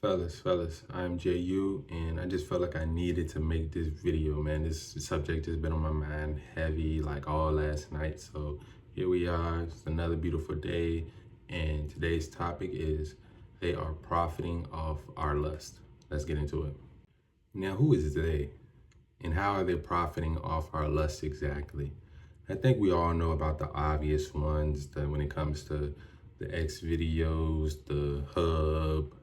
Fellas, I'm JU, and I just felt like I needed to make this video, man. This subject has been on my mind heavy like all last night. So here we are. It's another beautiful day, and today's topic is they are profiting off our lust. Let's get into it. Now, who is they, and how are they profiting off our lust exactly? I think we all know about the obvious ones that when it comes to the X videos, the hub,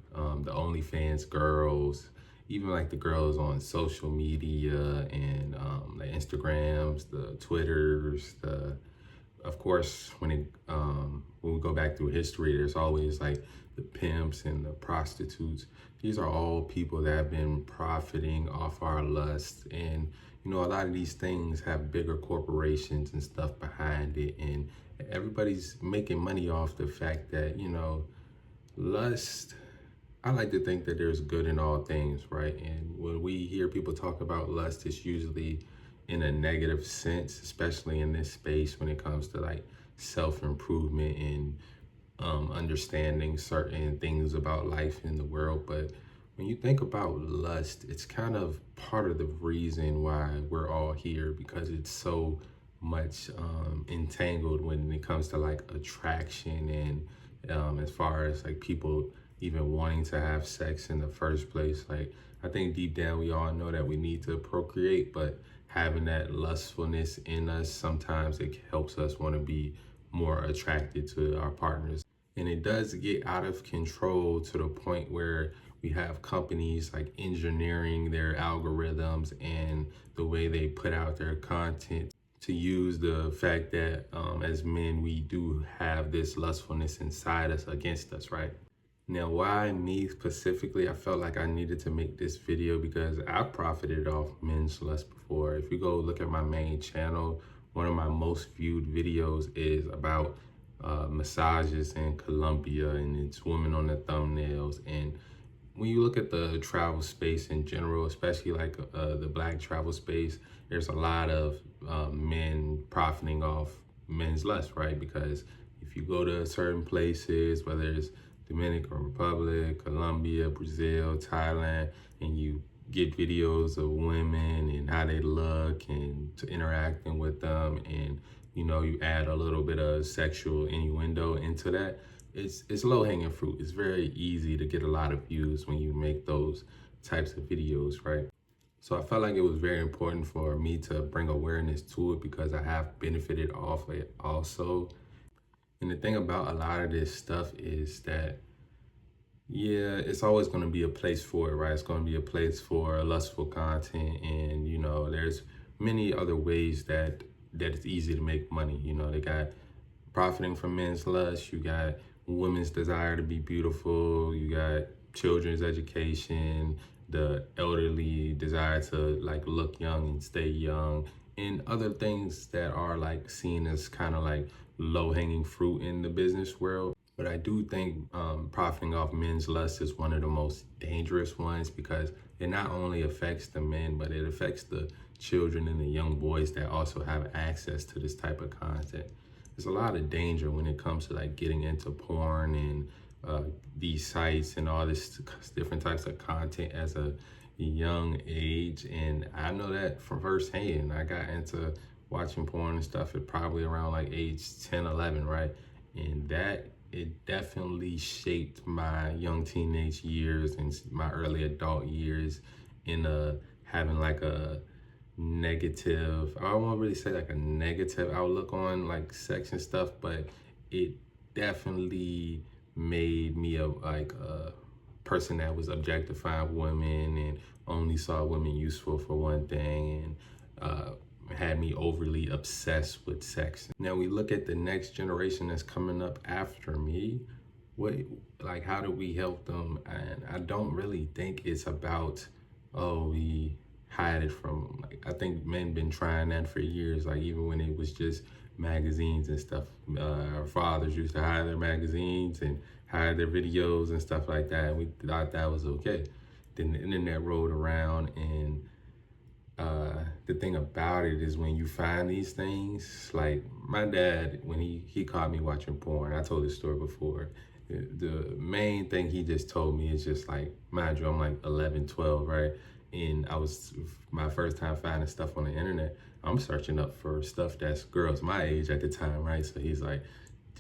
the OnlyFans girls, even like the girls on social media and the Instagrams, the Twitters, of course, when we go back through history, there's always like the pimps and the prostitutes. These are all people that have been profiting off our lust. And, you know, a lot of these things have bigger corporations and stuff behind it. And everybody's making money off the fact that, you know, lust, I like to think that there's good in all things, right? And when we hear people talk about lust, it's usually in a negative sense, especially in this space when it comes to like self-improvement and understanding certain things about life in the world. But when you think about lust, it's kind of part of the reason why we're all here, because it's so much entangled when it comes to like attraction and as far as like people even wanting to have sex in the first place. Like, I think deep down we all know that we need to procreate, but having that lustfulness in us, sometimes it helps us want to be more attracted to our partners. And it does get out of control to the point where we have companies like engineering their algorithms and the way they put out their content to use the fact that as men, we do have this lustfulness inside us against us, right? Now, why me specifically? I felt like I needed to make this video because I profited off men's lust before. If you go look at my main channel, one of my most viewed videos is about massages in Colombia, and it's women on the thumbnails. And when you look at the travel space in general, especially like the black travel space, there's a lot of men profiting off men's lust, right? Because if you go to certain places, whether it's Dominican Republic, Colombia, Brazil, Thailand, and you get videos of women and how they look and to interacting with them, and you know, you add a little bit of sexual innuendo into that, it's low-hanging fruit. It's very easy to get a lot of views when you make those types of videos, right? So I felt like it was very important for me to bring awareness to it because I have benefited off it also. And the thing about a lot of this stuff is that, yeah, it's always going to be a place for it, right? It's going to be a place for lustful content. And, you know, there's many other ways that it's easy to make money. You know, they got profiting from men's lust. You got women's desire to be beautiful. You got children's education, the elderly desire to like look young and stay young, and other things that are like seen as kind of like low-hanging fruit in the business world. But I do think profiting off men's lust is one of the most dangerous ones because it not only affects the men, but it affects the children and the young boys that also have access to this type of content. There's a lot of danger when it comes to like getting into porn and these sites and all this different types of content as a young age. And I know that from firsthand. I got into watching porn and stuff at probably around like age 10, 11, right? And it definitely shaped my young teenage years and my early adult years in having like a negative, I won't really say like a negative outlook on like sex and stuff, but it definitely made me a person that was objectifying women and only saw women useful for one thing, and had me overly obsessed with sex. Now we look at the next generation that's coming up after me. How do we help them? And I don't really think it's about, oh, we hide it from, like, I think men been trying that for years. Like, even when it was just magazines and stuff, our fathers used to hide their magazines and hide their videos and stuff like that, and we thought that was okay. Then the internet rolled around, and the thing about it is when you find these things, like my dad, when he caught me watching porn, I told this story before, The main thing he just told me is just like, mind you, I'm like 11, 12, right? And I was my first time finding stuff on the internet. I'm searching up for stuff that's girls my age at the time, right? So he's like,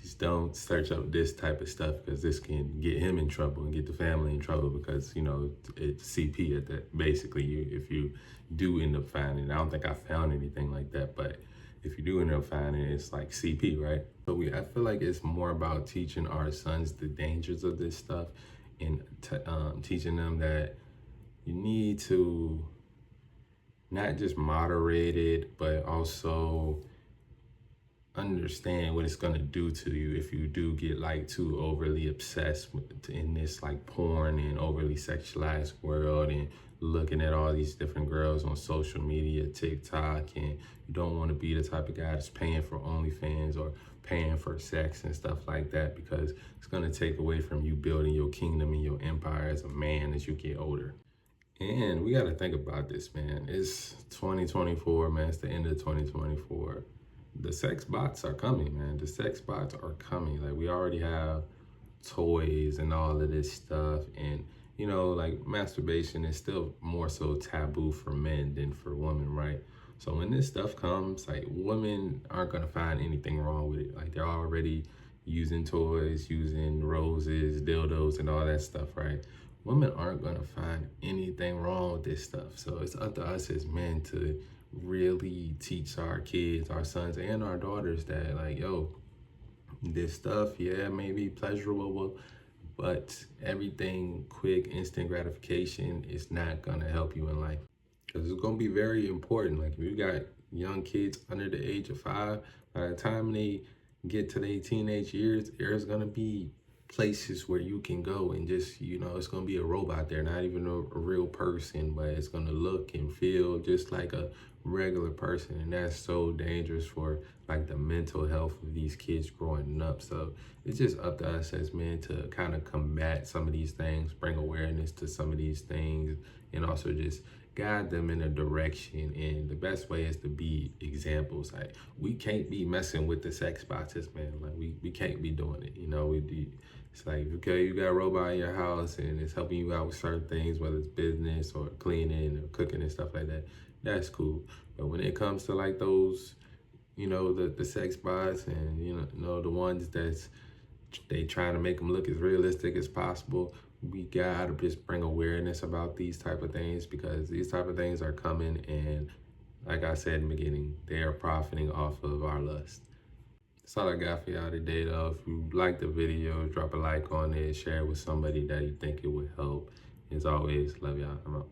just don't search up this type of stuff because this can get him in trouble and get the family in trouble because, you know, it's CP at that. Basically, if you do end up finding it, I don't think I found anything like that, but if you do end up finding it, it's like CP, right? So I feel like it's more about teaching our sons the dangers of this stuff and teaching them that you need to not just moderate it, but also understand what it's going to do to you if you do get like too overly obsessed in this like porn and overly sexualized world and looking at all these different girls on social media, TikTok, and you don't want to be the type of guy that's paying for OnlyFans or paying for sex and stuff like that, because it's going to take away from you building your kingdom and your empire as a man as you get older. And we got to think about this, man. It's 2024, man. It's the end of 2024. The sex bots are coming, man. The sex bots are coming. Like, we already have toys and all of this stuff. And, you know, like, masturbation is still more so taboo for men than for women, right? So when this stuff comes, like, women aren't going to find anything wrong with it. Like, they're already using toys, using roses, dildos, and all that stuff, right? Women aren't going to find anything wrong with this stuff. So it's up to us as men to really teach our kids, our sons and our daughters that, like, yo, this stuff, yeah, may be pleasurable, but everything quick, instant gratification is not going to help you in life. Because it's going to be very important. Like, if you got young kids under the age of 5, by the time they get to their teenage years, there's going to be places where you can go and just, you know, it's going to be a robot there, not even a real person, but it's going to look and feel just like a regular person. And that's so dangerous for like the mental health of these kids growing up. So it's just up to us as men to kind of combat some of these things, bring awareness to some of these things, and also just guide them in a direction. And the best way is to be examples. Like, we can't be messing with the sex bots, man. Like, we can't be doing it. You know, it's like, okay, you got a robot in your house and it's helping you out with certain things, whether it's business or cleaning or cooking and stuff like that. That's cool. But when it comes to like those, you know, the sex bots and, you know, the ones that's, they trying to make them look as realistic as possible, we gotta just bring awareness about these type of things, because these type of things are coming, and like I said in the beginning, they are profiting off of our lust. That's all I got for y'all today, though. If you like the video, drop a like on it, share it with somebody that you think it would help. As always, love y'all. I'm out.